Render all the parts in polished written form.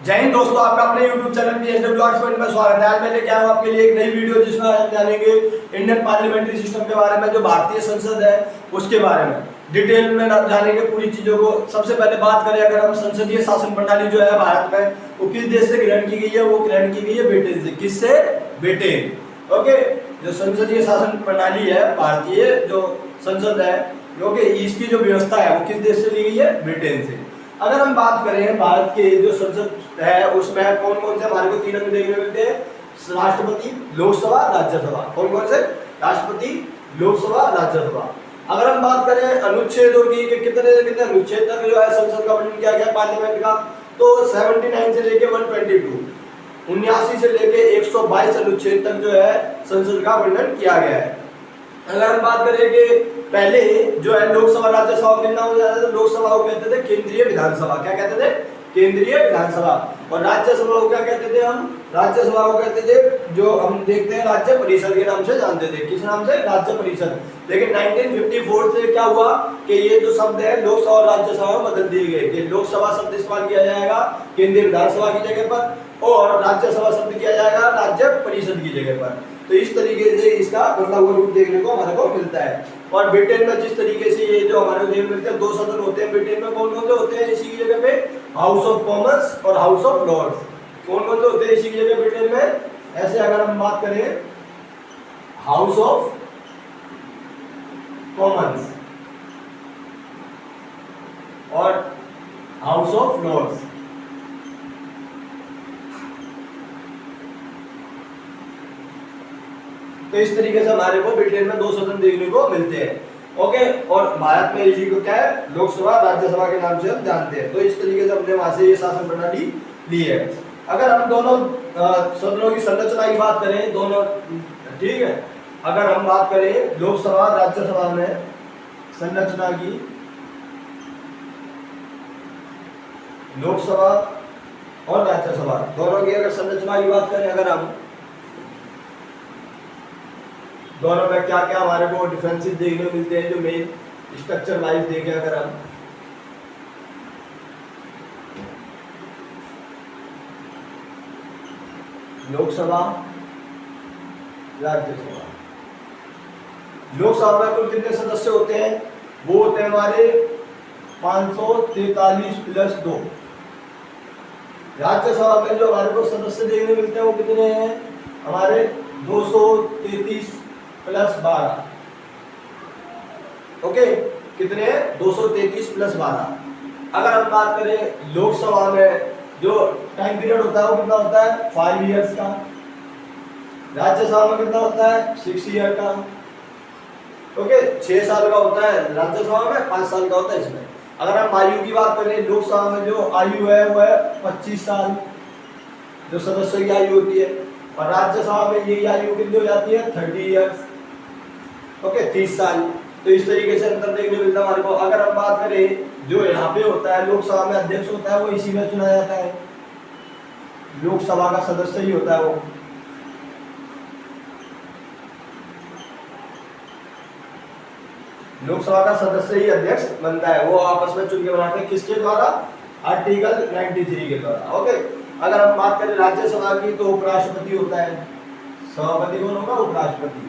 जय हिंद दोस्तों, आपका अपने YouTube channel PSW arts point में स्वागत है। आज मैं लेके आया हूं आपके लिए एक नई वीडियो जिसमें हम जानेंगे इंडियन पार्लियामेंट्री सिस्टम के बारे में, जो भारतीय संसद है उसके बारे में डिटेल में जानेंगे पूरी चीजों को। सबसे पहले बात करें अगर हम संसदीय शासन प्रणाली जो है भारत में, वो किस देश से ग्रहण की गई है? वो ग्रहण की गई है ब्रिटेन से। किससे? ब्रिटेन। ओके, जो संसदीय शासन प्रणाली है भारतीय जो संसद है, ओके, इसकी जो व्यवस्था है वो किस देश से ली गई है? ब्रिटेन से। अगर हम बात करें भारत के जो संसद है उसमें कौन कौन से हमारे को तीन अंग देखने मिलते हैं? राष्ट्रपति, लोकसभा, राज्यसभा। कौन कौन से? राष्ट्रपति, लोकसभा, राज्यसभा। अगर हम बात करें अनुच्छेदों की कि कितने कितने अनुच्छेद तक जो है संसद का गठन किया गया पार्लियामेंट का, तो 79 से लेके 122, 79 से लेके 122 अनुच्छेद तक जो है संसद का गठन किया गया है। अगर हम बात करें कि पहले जो है लोकसभा राज्यसभा के नाम जाता था, लोकसभा को कहते थे केंद्रीय विधानसभा। क्या कहते थे? केंद्रीय विधानसभा। और राज्यसभा को क्या कहते थे हम? राज्यसभा को कहते थे, जो हम देखते हैं राज्य परिषद के नाम से जानते थे। किस नाम से? राज्य परिषद। लेकिन 1954 से क्या हुआ कि ये जो शब्द है लोकसभा और राज्यसभा में बदल दिए गए कि लोकसभा शब्द इस्तेमाल किया जाएगा केंद्रीय विधानसभा की जगह पर और राज्यसभा शब्द किया जाएगा राज्य परिषद की जगह पर। तो इस तरीके से इसका बदला हुआ रूप देखने को हमारे को मिलता है। और ब्रिटेन में जिस तरीके से ये जो हमारे को देखने मिलते हैं, दो सदन होते हैं ब्रिटेन में। कौन कौन से होते हैं इसी की जगह पे? हाउस ऑफ कॉमन्स और हाउस ऑफ लॉर्ड्स। कौन कौन से होते हैं इसी की जगह ब्रिटेन में? ऐसे अगर हम बात करें, हाउस ऑफ कॉमन्स और हाउस ऑफ लॉर्ड्स। तो इस तरीके से हमारे को ब्रिटेन में दो सदन देखने को मिलते हैं। ओके, और भारत में इसी को क्या है? लोकसभा राज्यसभा के नाम से हम जानते हैं। तो इस तरीके से हमने वहां से ये शासन प्रणाली ली है। अगर हम दोनों सदनों की संरचना की बात करें, दोनों ठीक है, अगर हम बात करें लोकसभा राज्यसभा में संरचना की, लोकसभा और राज्यसभा दोनों की अगर संरचना की बात करें, अगर हम दोनों में क्या क्या हमारे को डिफरेंसेस देखने को मिलते हैं, जो मेन स्ट्रक्चर वाइज देखें अगर हम, लोकसभा, राज्यसभा। लोकसभा में कुल कितने सदस्य होते हैं? वो होते हैं हमारे 543 प्लस 2। राज्यसभा में जो हमारे को सदस्य देखने मिलते हैं वो कितने हैं? हमारे 233 प्लस 12। ओके, कितने हैं? 233 प्लस 12। अगर हम बात करें लोकसभा में जो टाइम पीरियड होता है वो कितना होता है? 5 इयर्स का। राज्यसभा में कितना होता है? 6 ईयर का। ओके, 6 साल का होता है राज्यसभा में, 5 साल का होता है इसमें। अगर हम आयु की बात करें, लोकसभा में जो आयु है वो है 25 साल, जो सदस्य की आयु होती है। और राज्यसभा में ये आयु कितनी हो जाती है? 30 इयर्स। ओके, 30 साल। तो इस तरीके से अंतर देखने को मिलता है हमारे को। अगर हम बात करें जो यहाँ पे होता है लोकसभा में अध्यक्ष होता है वो इसी में चुना जाता है, लोकसभा का सदस्य ही होता है वो। लोकसभा का सदस्य ही अध्यक्ष बनता है, वो आपस में चुन के बनाते हैं। किसके द्वारा? आर्टिकल 93 के द्वारा। ओके, अगर हम बात करें राज्यसभा की तो उपराष्ट्रपति होता है। सभापति कौन होगा? उपराष्ट्रपति।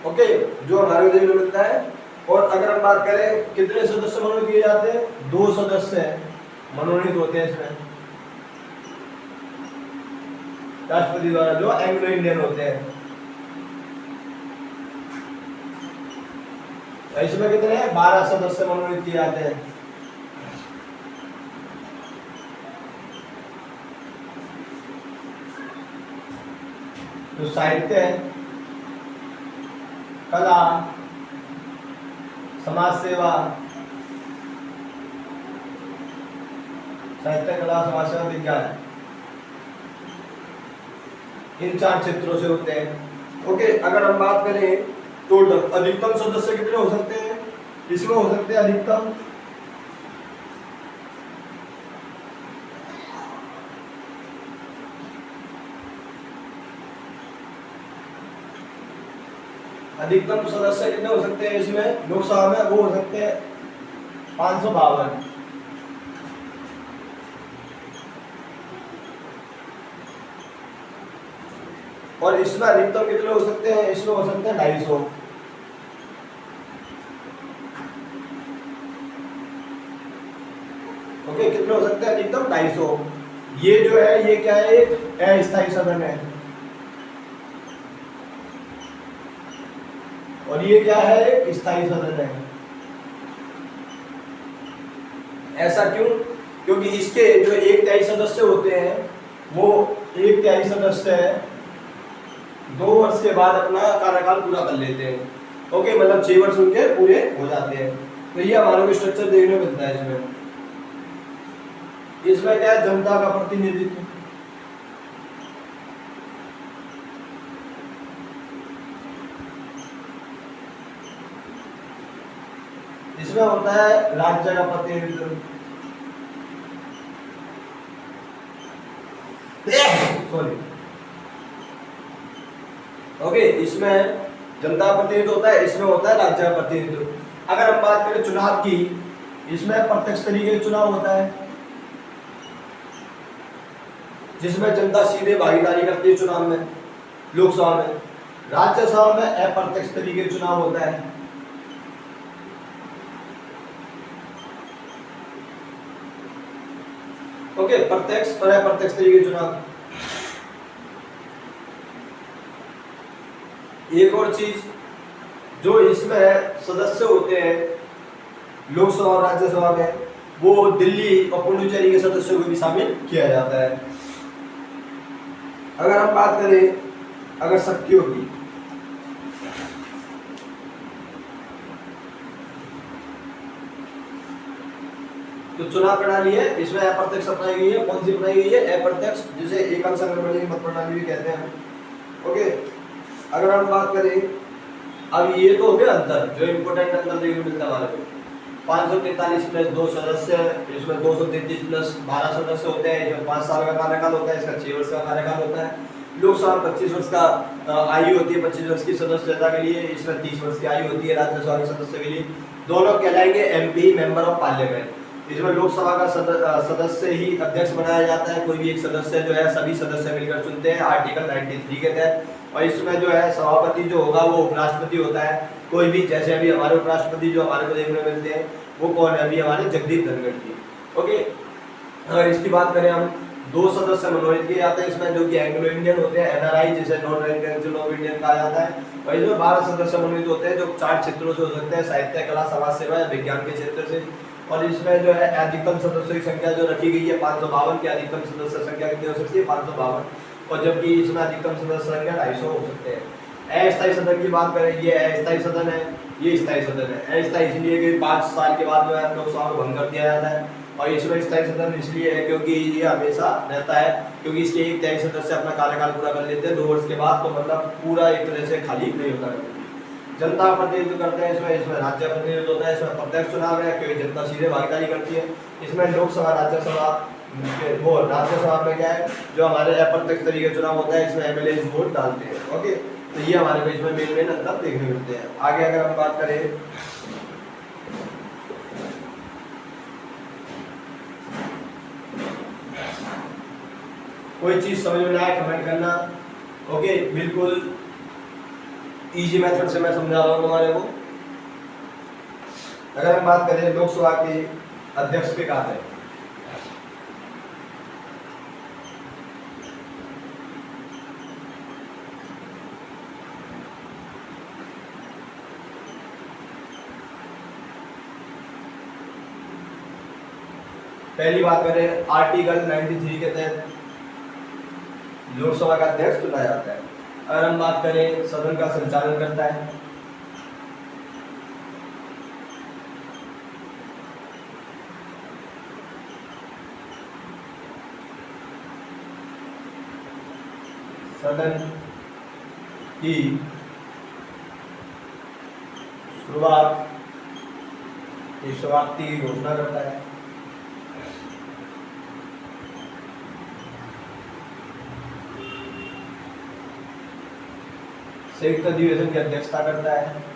ओके, जो हमारे को देखने को मिलता है। और अगर हम बात करें कितने सदस्य मनोनीत किए जाते हैं? 2 सदस्य मनोनीत होते हैं इसमें राष्ट्रपति द्वारा, जो एंग्लो इंडियन होते हैं। इसमें कितने हैं? 12 सदस्य मनोनीत किए जाते हैं। जो साहित्य है, कला, समाज सेवा, साहित्य, कला, समाज सेवा, विज्ञान, इन 4 क्षेत्रों से होते हैं। ओके, अगर हम बात करें टोटल अधिकतम सदस्य कितने हो सकते हैं? इसमें हो सकते हैं अधिकतम अधिकतम सदस्य कितने हो सकते हैं इसमें लोकसभा में? वो हो सकते हैं 552। और इसमें अधिकतम कितने हो सकते हैं? इसमें हो सकते हैं 250। ओके, कितने हो सकते हैं? अधिकतम 250। ये जो है ये क्या है? एक अस्थायी सदन है। और ये क्या है? एक स्थायी सदन है। ऐसा क्यों? क्योंकि इसके जो 1/3 सदस्य होते हैं वो 1/3 सदस्य है 2 वर्ष के बाद अपना कार्यकाल पूरा कर लेते हैं। ओके, मतलब 6 वर्ष उनके पूरे हो जाते हैं। तो ये हमारे को स्ट्रक्चर देखने को मिलता है इसमें। इसमें क्या है? जनता का प्रतिनिधित्व। इसमें होता है राज्य का प्रतिनिधित्व। सॉरी। ओके, इसमें जनता प्रतिनिधित्व होता है, इसमें होता है राज्य का प्रतिनिधित्व। अगर हम बात करें चुनाव की, इसमें प्रत्यक्ष तरीके से चुनाव होता है जिसमें जनता सीधे भागीदारी करती है चुनाव में, लोकसभा में। राज्यसभा में अप्रत्यक्ष तरीके से चुनाव होता है। ओके, प्रत्यक्ष और अप्रत्यक्ष तरीके चुनाव। एक और चीज, जो इसमें सदस्य होते हैं लोकसभा और राज्यसभा में, वो दिल्ली और पुडुचेरी के सदस्यों को भी शामिल किया जाता है। अगर हम बात करें अगर शक्तियों की, तो चुनाव प्रणाली है, इसमें अप्रत्यक्ष अपनाई गई है। कौन सी अपनाई गई है? अप्रत्यक्ष, जिसे एकल संक्रमण मत प्रणाली भी कहते हैं। ओके, अगर हम बात करें, अब ये तो हो गया अंतर, जो इम्पोर्टेंट अंतर देखने को मिलता है हमारे को। 543 प्लस 2 सदस्य, इसमें 233 प्लस 12 सदस्य होते हैं। इसमें 5 साल का कार्यकाल होता है, इसका 6 वर्ष का कार्यकाल होता है। लोकसभा 25 वर्ष का आयु होती है 25 वर्ष की सदस्यता के लिए, इसमें 30 वर्ष की आयु होती है राज्यसभा के सदस्य के लिए। दोनों कहलाएंगे एमपी, मेंबर ऑफ पार्लियामेंट। इसमें लोकसभा का सदस्य ही अध्यक्ष बनाया जाता है। कोई भी एक सदस्य जो है सभी सदस्य मिलकर चुनते हैं आर्टिकल 93 के तहत। और इसमें जो है सभापति जो होगा वो उपराष्ट्रपति होता है। कोई भी, जैसे अभी हमारे उपराष्ट्रपति जो हमारे को देखने को मिलते हैं वो कौन है? अभी हमारे जगदीप धनखड़ जी। ओके, अगर इसकी बात करें हम, 2 सदस्य मनोनीत किए जाते हैं इसमें, जो कि एंग्लो इंडियन होते हैं, एनआरआई जिसे नॉन रेजिडेंशियल ऑफ इंडियन कहा जाता है। और इसमें 12 सदस्य मनोनीत होते हैं जो 4 क्षेत्रों से हो सकते हैं, साहित्य, कला, समाज सेवा या विज्ञान के क्षेत्र से। और इसमें जो है अधिकतम सदस्यों की संख्या जो रखी गई है 552 की। अधिकतम सदस्य संख्या कितनी हो सकती है? 552। और जबकि इसमें अधिकतम सदस्य संख्या 250 हो सकते हैं। अस्थायी सदन की बात करें, ये अस्थायी सदन है, ये स्थायी सदन है। अस्थायी इसलिए कि 5 साल के बाद जो है लोकसभा को भंग कर दिया जाता है। और इसमें स्थायी सदन इसलिए है क्योंकि ये हमेशा रहता है, क्योंकि इसके 1/3 सदस्य अपना कार्यकाल पूरा कर लेते हैं 2 वर्ष के बाद। तो मतलब पूरा एक तरह से खाली नहीं होता है। जनता प्रतिनिधित्व करते हैं इसमें राज्य प्रतिनिधित्व होता है। इसमें प्रत्यक्ष चुनाव है क्योंकि जनता सीधे भागीदारी करती है। इसमें लोकसभा, राज्यसभा, वो राज्यसभा में क्या है, जो हमारे अप्रत्यक्ष तरीके चुनाव होता है, इसमें एमएलए वोट डालते हैं। ओके, तो ये हमारे को इसमें मेन अंतर देखने मिलते हैं। आगे अगर हम बात करें, कोई चीज समझ में आए कमेंट करना। ओके, बिल्कुल इजी मेथड से मैं समझा रहा हूँ तुम्हारे को। अगर हम बात करें लोकसभा के अध्यक्ष के कार्य, पहली बात करें आर्टिकल 93 के तहत लोकसभा का अध्यक्ष चुना जाता है। अगर हम बात करें सदन का संचालन करता है, सदन की शुरुआत की घोषणा करता है। संयुक्त अधिवेशन की अध्यक्षता करता है।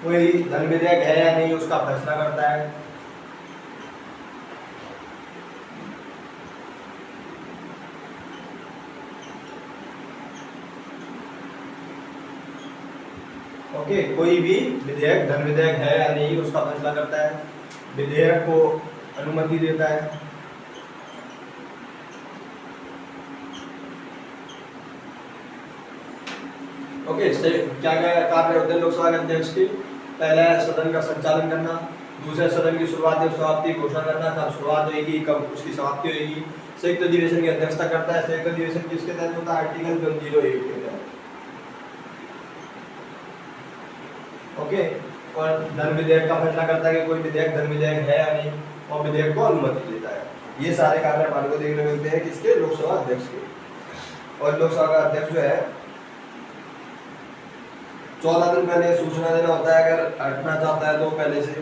कोई धन विधेयक है या नहीं उसका फैसला करता है। ओके, कोई भी विधेयक धन विधेयक है या नहीं उसका फैसला करता है, विधेयक को अनुमति देता है। ओके, क्या क्या कार्य होते हैं लोकसभा के अध्यक्ष के? पहला है सदन का संचालन करना, दूसरा सदन की शुरुआत या समाप्ति की घोषणा करना, कब शुरुआत होगी कब उसकी समाप्ति होगी। संयुक्त अधिवेशन की अध्यक्षता करता है। संयुक्त अधिवेशन किसके तहत होता है? आर्टिकल 108 के तहत। ओके, और धन विधेयक का फैसला करता है कि कोई विधेयक धन विधेयक है या नहीं, और विधेयक को अनुमति देता है। ये सारे कार्य हमारे को देखने मिलते हैं किसके? लोकसभा अध्यक्ष के। और लोकसभा का अध्यक्ष जो है 14 दिन पहले सूचना देना होता है अगर हटना चाहता है तो पहले से।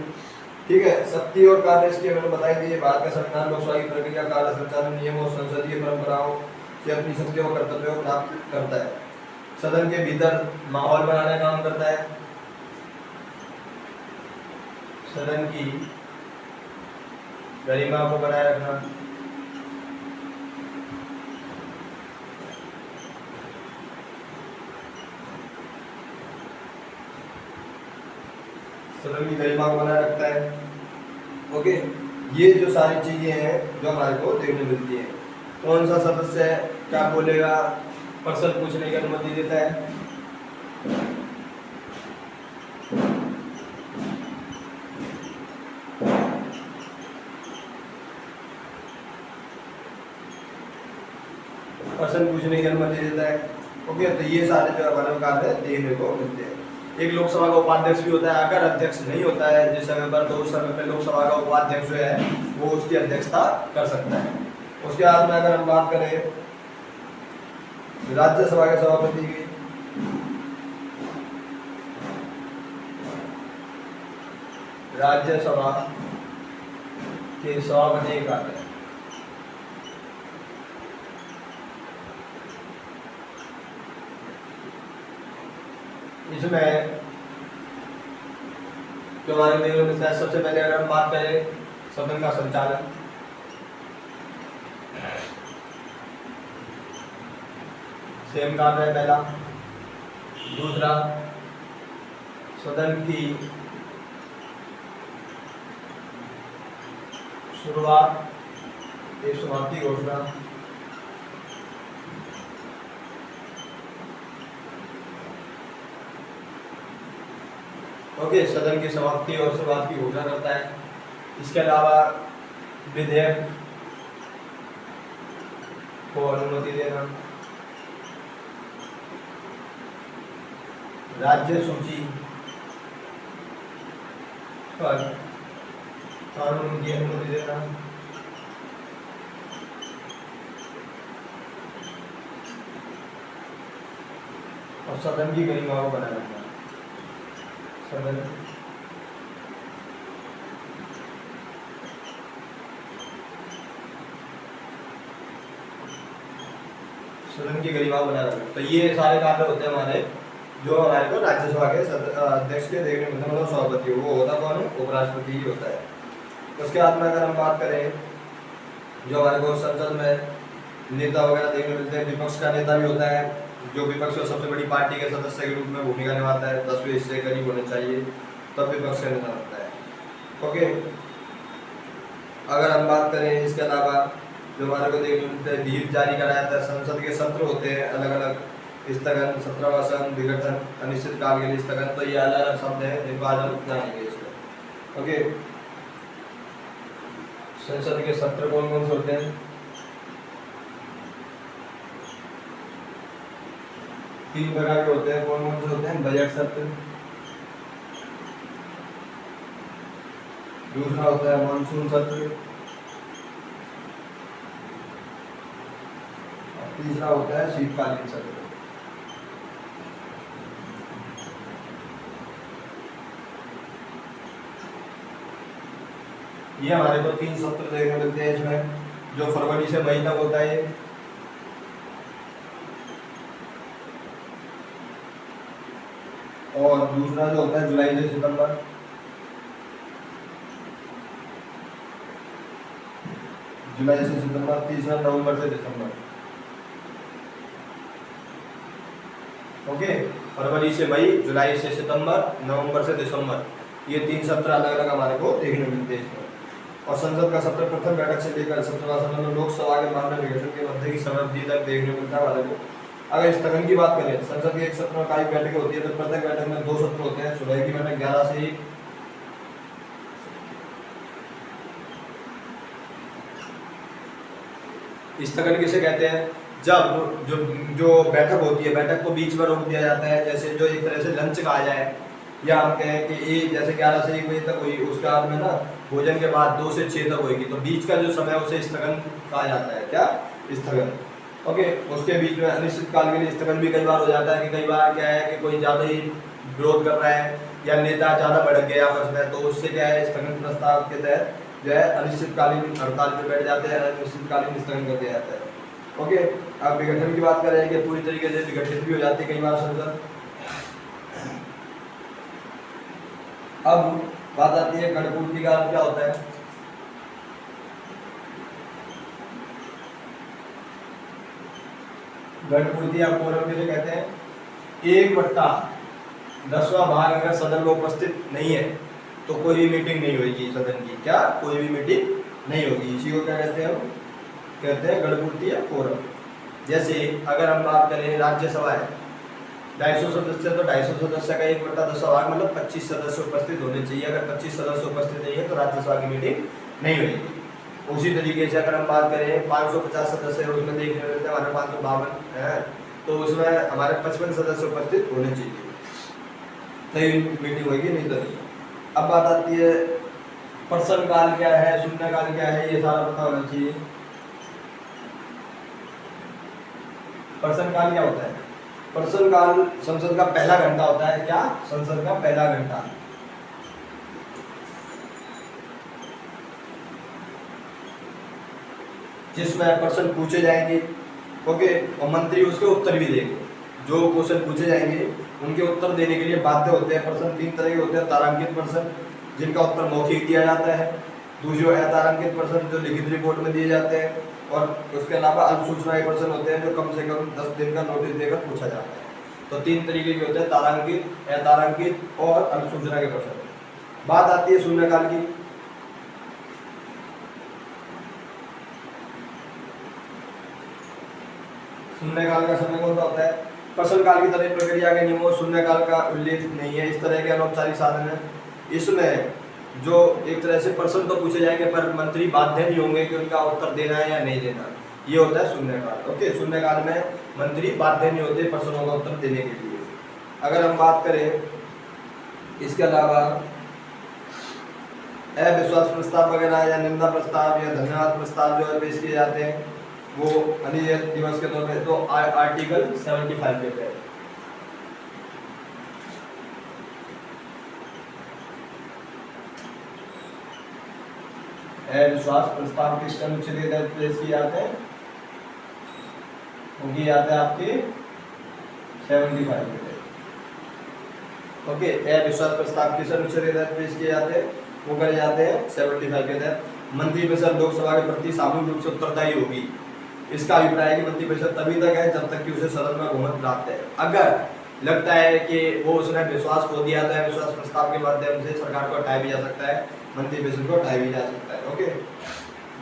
ठीक है, शक्ति और कार्य इसके मैंने बताई दी। भारत का संविधान लोकसभा की प्रक्रिया, कार्य संचालन नियमों और संसदीय परंपराओं से अपनी शक्तियों और कर्तव्यों को प्राप्त करता है। सदन के भीतर माहौल बनाने का काम करता है। सदन की गरिमा को बनाए रखना, सदन की गरिमा को बनाए रखता है। ओके, ये जो सारी चीजें हैं जो हमारे को देखने मिलती है। कौन सा सदस्य क्या बोलेगा, प्रश्न पूछने की अनुमति देता है। प्रश्न पूछने की अनुमति देता है। ओके, तो ये सारे जो हमारे कार्य देखने को मिलते हैं। एक लोकसभा का उपाध्यक्ष भी होता है। अगर अध्यक्ष नहीं होता है जिस समय पर, तो उस समय पर लोकसभा का उपाध्यक्ष जो है वो उसकी अध्यक्षता कर सकता है। उसके बाद में अगर हम बात करें राज्यसभा के सभापति की, राज्यसभा के सभापति का है इसमें जो हमारे देखने मिलता है, सबसे पहले अगर हम बात करें सदन का संचालन, सेम कार्य है पहला। दूसरा, सदन की शुरुआत एक समाप्ति घोषणा। ओके, सदन की समाप्ति और शुरुआत की घोषणा करता है। इसके अलावा विधेयक को अनुमति देना, राज्य सूची पर कानून की अनुमति देना, और सदन की गरिमा को बनाए रखना। सदन की गरिमा बनाए रखना। तो ये सारे कार्य होते हैं हमारे, जो हमारे को राज्यसभा के अध्यक्ष के देखने में, मतलब सभापति वो होता कौन? उपराष्ट्रपति ही होता है। उसके बाद में अगर हम बात करें जो हमारे को संसद में नेता वगैरह देखने मिलते हैं, विपक्ष का नेता भी होता है जो विपक्ष में सबसे बड़ी पार्टी के सदस्य के रूप में भूमिका निभाता है। 10वें हिस्से करीब होने चाहिए तब विपक्ष का नेता होता है। ओके, अगर हम बात करें इसके अलावा जो हमारे को देखने मिलते हैं, व्हीप जारी कराया जाता है। संसद के सत्र होते हैं अलग अलग, स्थगन, सत्रावसान, विघटन, अनिश्चित काल के लिए स्थगन। तो ये अलग अलग शब्द है जिनको आज हम जानेंगे इसमें। ओके, संसद के सत्र कौन कौन से होते हैं? 3 प्रकार के होते हैं। कौन कौन से होते हैं? बजट सत्र, दूसरा होता है मानसून सत्र, और तीसरा होता है शीतकालीन सत्र। ये हमारे को 3 सत्र देखने मिलते हैं इसमें, जो फरवरी से मई तक होता है। और दूसरा जो होता है जुलाई से सितंबर, जुलाई से सितंबर। तीसरा नवंबर से दिसंबर। ओके, फरवरी से मई, जुलाई से सितंबर, नवंबर से दिसंबर, ये 3 सत्र अलग अलग हमारे को देखने मिलते हैं इसमें। और संसद का सत्र प्रथम बैठक से लेकर 17वां सत्र लोकसभा के मामले विघटन के मध्य की समाप्ति तक देखने मिलता है हमारे को। अगर स्थगन की बात करें, संसद के एक सत्र में कई बैठकें होती है, तो प्रत्येक बैठक में 2 सत्र होते हैं। सुबह की बैठक 11 से 1, स्थगन किसे कहते हैं? जब जो बैठक होती है, बैठक को बीच में रोक दिया जाता है, जैसे जो एक तरह से लंच कहा जाए, या हम कहें कि ये जैसे 11 से 1 बजे तक हुई, उसके बाद में ना भोजन के बाद 2 से 6 तक होगी, तो बीच का जो समय उसे स्थगन कहा जाता है। क्या? स्थगन। ओके, उसके बीच में अनिश्चित काल के लिए स्थगन भी कई बार हो जाता है कि कई बार क्या है कि कोई ज़्यादा ही विरोध कर रहा है या नेता ज़्यादा भड़क गया आपस में, तो उससे क्या है स्थगन प्रस्ताव के तहत जो है अनिश्चितकालीन हड़ताल पे बैठ जाते हैं, अनिश्चितकालीन स्थगन कर दिया जाता है। ओके, अब विघटन की बात करें कि पूरी तरीके से विघटित भी हो जाती है कई बार संसद। अब बात आती है गणपूर्ति का क्या होता है। गणपूर्ति आप कोरम किसे कहते हैं? 1/10वां भाग अगर सदन में उपस्थित नहीं है तो कोई भी मीटिंग नहीं होगी सदन की। क्या? कोई भी मीटिंग नहीं होगी। इसी को क्या कहते हैं? हम कहते हैं गणपूर्ति या कोरम। जैसे अगर हम बात करें राज्यसभा है 250 सदस्य, तो 250 सदस्य का 1/10वां भाग मतलब 25 सदस्य उपस्थित होने चाहिए। अगर 25 सदस्य उपस्थित नहीं है तो राज्यसभा की मीटिंग नहीं होगी। उसी तरीके से अगर हम बात करें 550 सदस्य है, उसमें देखने मिलते हैं हमारे 552 है, तो उसमें हमारे 55 सदस्य उपस्थित होने चाहिए, तभी मीटिंग होगी, नहीं तो नहीं। अब बात आती है प्रश्न काल क्या है, शून्य काल क्या है, ये सारा पता होना चाहिए। प्रश्न काल क्या होता है? प्रश्न काल संसद का पहला घंटा होता है। क्या? संसद का पहला घंटा, जिसमें प्रश्न पूछे जाएंगे। ओके, और मंत्री उसके उत्तर भी देंगे। जो क्वेश्चन पूछे जाएंगे उनके उत्तर देने के लिए बाध्य होते हैं। प्रश्न 3 तरह के होते हैं। तारांकित प्रश्न, जिनका उत्तर मौखिक दिया जाता है। दूसरे अतारांकित प्रश्न, जो लिखित रिपोर्ट में दिए जाते हैं। और उसके अलावा अल्पसूचना के प्रश्न होते हैं, जो कम से कम 10 दिन का नोटिस देकर पूछा जाता है। तो 3 तरीके के होते हैं, तारांकित, अतारांकित और अल्पसूचना के प्रश्न। बात आती है शून्यकाल की। शून्यकाल का समय कौन सा होता है? प्रश्नकाल की तरह प्रक्रिया के नियमों शून्यकाल का उल्लेख नहीं है। इस तरह के अनौपचारिक साधन है। इसमें जो एक तरह से प्रश्न तो पूछे जाएंगे पर मंत्री बाध्य नहीं होंगे कि उनका उत्तर देना है या नहीं देना। ये होता है शून्यकाल। ओके, शून्यकाल में मंत्री बाध्य नहीं होते प्रश्नों का उत्तर देने के लिए। अगर हम बात करें इसके अलावा अविश्वास प्रस्ताव वगैरह या निंदा प्रस्ताव या धन्यवाद प्रस्ताव जो है पेश किए जाते हैं, वो अनियत दिवस के तौर पे, तो आर्टिकल 75 के तहत। विश्वास प्रस्ताव किस अनुच्छेद के तहत पेश किए जाते हैं? वो किए जाते हैं आपके 75 के तहत। ओके, विश्वास प्रस्ताव किस अनुच्छेद के तहत पेश किए जाते हैं? वो करे जाते हैं 75 के तहत। मंत्रिपरिषद लोकसभा के प्रति सामूहिक रूप से उत्तरदायी होगी। इसका अभिप्राय है कि मंत्रिपरिषद तभी तक है जब तक कि उसे सदन में बहुमत प्राप्त है। अगर लगता है कि वो उसने विश्वास खो दिया था, विश्वास प्रस्ताव के माध्यम से सरकार को हटाया भी जा सकता है, मंत्रिपरिषद को हटाया भी जा सकता है। ओके,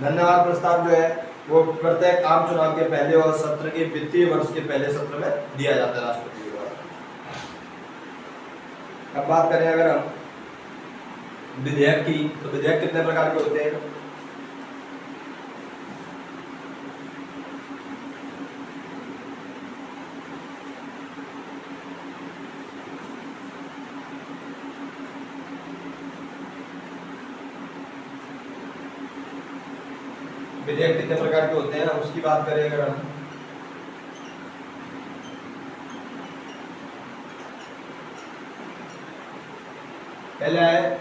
धन्यवाद प्रस्ताव जो है वो प्रत्येक आम चुनाव के पहले और सत्र के वित्तीय वर्ष के पहले सत्र में दिया जाता है राष्ट्रपति द्वारा। अब बात करें अगर हम विधेयक की, तो विधेयक कितने प्रकार के होते हैं? विधेयक कितने प्रकार के होते हैं उसकी बात करें अगर हम, पहला है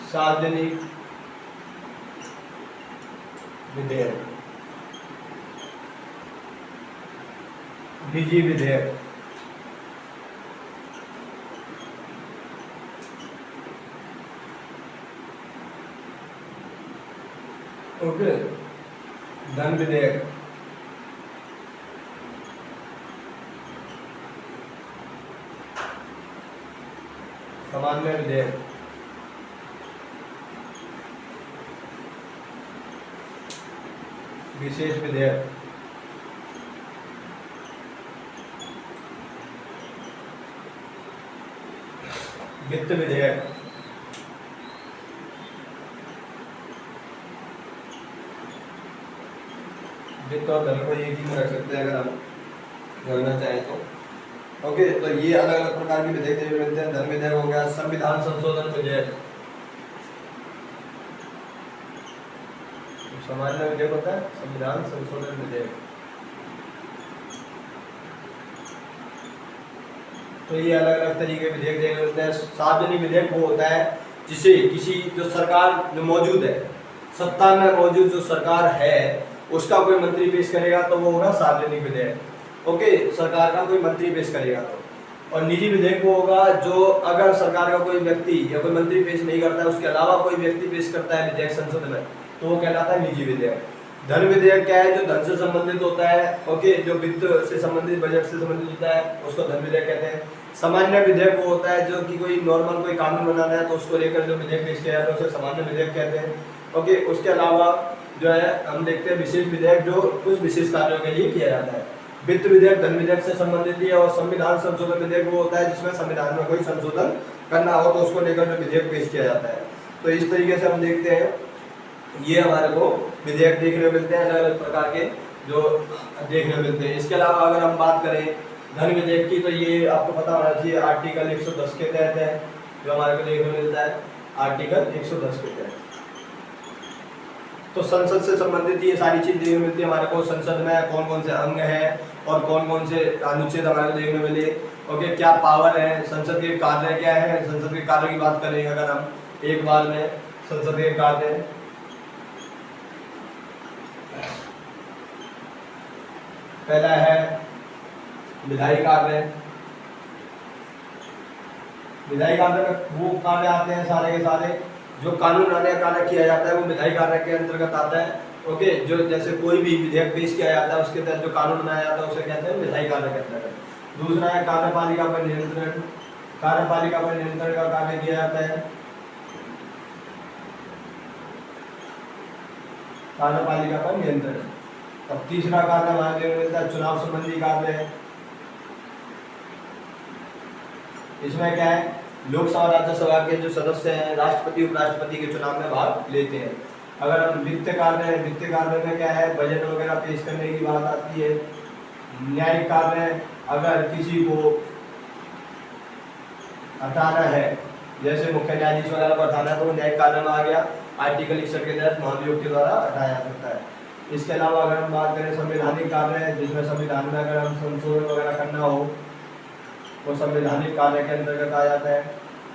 सार्वजनिक विधेयक, निजी विधेयक, ओके, धन विधेयक, सामान्य विधेयक, विशेष विधेयक, वित्त विधेयक, वित्त और धन को एक ही में रख सकते हैं अगर हम करना चाहें तो। ओके, तो ये अलग अलग प्रकार के विधेयक देखने मिलते हैं। धन विधेयक हो गया, संविधान संशोधन विधेयक, सामान्य विधेयक होता है, संविधान संशोधन विधेयक। तो ये अलग अलग तरीके के विधेयक देखने मिलते हैं। सार्वजनिक विधेयक वो होता है जिसे किसी जो सरकार जो मौजूद है, सत्ता में मौजूद जो सरकार है उसका कोई मंत्री पेश करेगा तो वो होगा सार्वजनिक विधेयक। ओके, सरकार का कोई मंत्री पेश करेगा तो। और निजी विधेयक वो होगा जो अगर सरकार का कोई व्यक्ति या कोई मंत्री पेश नहीं करता है, उसके अलावा कोई व्यक्ति पेश करता है विधेयक संसद में, तो वो कहलाता है निजी विधेयक। धन विधेयक क्या है? जो धन से संबंधित होता है। ओके, जो वित्त से संबंधित, बजट से संबंधित होता है, उसको धन विधेयक कहते हैं। सामान्य विधेयक वो होता है जो कि कोई नॉर्मल कोई कानून बनाना है तो उसको लेकर जो विधेयक पेश किया जाता है उसे सामान्य विधेयक कहते हैं। ओके, उसके अलावा जो है हम देखते हैं विशेष विधेयक जो कुछ विशेष कार्यों के लिए किया जाता है। वित्त विधेयक धन विधेयक से संबंधित है। और संविधान संशोधन विधेयक वो होता है जिसमें संविधान में कोई संशोधन करना हो तो उसको लेकर जो विधेयक पेश किया जाता है। तो इस तरीके से हम देखते हैं ये हमारे को विधेयक देखने मिलते हैं, अलग अलग प्रकार के जो देखने मिलते हैं। इसके अलावा अगर हम बात करें धन विधेयक की, तो ये आपको पता होना चाहिए आर्टिकल 110 के तहत है जो हमारे को देखने मिलता है, आर्टिकल 110 के तहत। तो संसद से संबंधित ये सारी चीज देखने मिलती है हमारे को। संसद में कौन कौन से अंग हैं और कौन कौन से अनुच्छेद हमारे को देखने मिले। ओके, क्या पावर है, संसद के कार्य क्या है। संसद के कार्य की बात करें अगर हम एक बार में, संसद के कार्य पहला है विधायी कार्य। विधायी कार्य में वो कार्य आते हैं सारे के सारे जो कानून बनाने का कार्य किया जाता है वो विधायी कार्य के अंतर्गत आता है। ओके, जो जैसे कोई भी विधेयक पेश किया जाता है उसके तहत जो कानून बनाया जाता है उसे कहते हैं विधायी कार्य के अंतर्गत। दूसरा है कार्यपालिका पर नियंत्रण। कार्यपालिका पर नियंत्रण का कार्य किया जाता है। कार्यपालिका पर नियंत्रण। अब तीसरा कार्य हमारे देखने मिलता है चुनाव संबंधी कार्य है। इसमें क्या है, लोकसभा राज्यसभा के जो सदस्य हैं राष्ट्रपति उपराष्ट्रपति के चुनाव में भाग लेते हैं। अगर हम वित्त कार्य है, वित्त कार्य में क्या है, बजट वगैरह पेश करने की बात आती है। न्यायिक कार्य, अगर किसी को हटाना है, जैसे मुख्य न्यायाधीश वगैरह को हटाना है तो वो न्यायिक कार्य में आ गया। आर्टिकल 61 के तहत महाभियोग के द्वारा हटाया जा सकता है। इसके अलावा अगर हम बात करें संवैधानिक कार्य है, जिसमें संविधान में अगर हम संशोधन वगैरह करना हो वो संवैधानिक कार्य के अंतर्गत आ जाता है।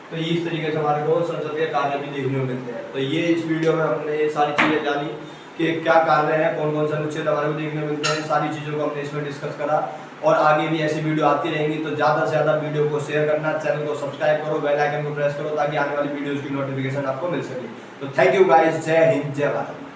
तो इस तरीके से हमारे को संसद के कार्य भी देखने को मिलते हैं। तो ये इस वीडियो में हमने ये सारी चीज़ें जानी कि क्या कार्य है, कौन कौन से अनुच्छेद हमारे को देखने मिलते हैं, सारी चीज़ों को हमने इसमें डिस्कस करा। और आगे भी ऐसी वीडियो आती रहेंगी, तो ज़्यादा से ज़्यादा वीडियो को शेयर करना, चैनल को सब्सक्राइब करो, बेल आइकन को प्रेस करो ताकि आने वाली वीडियोज़ की नोटिफिकेशन आपको मिल सके। तो थैंक यू गाइस, जय हिंद, जय भारत।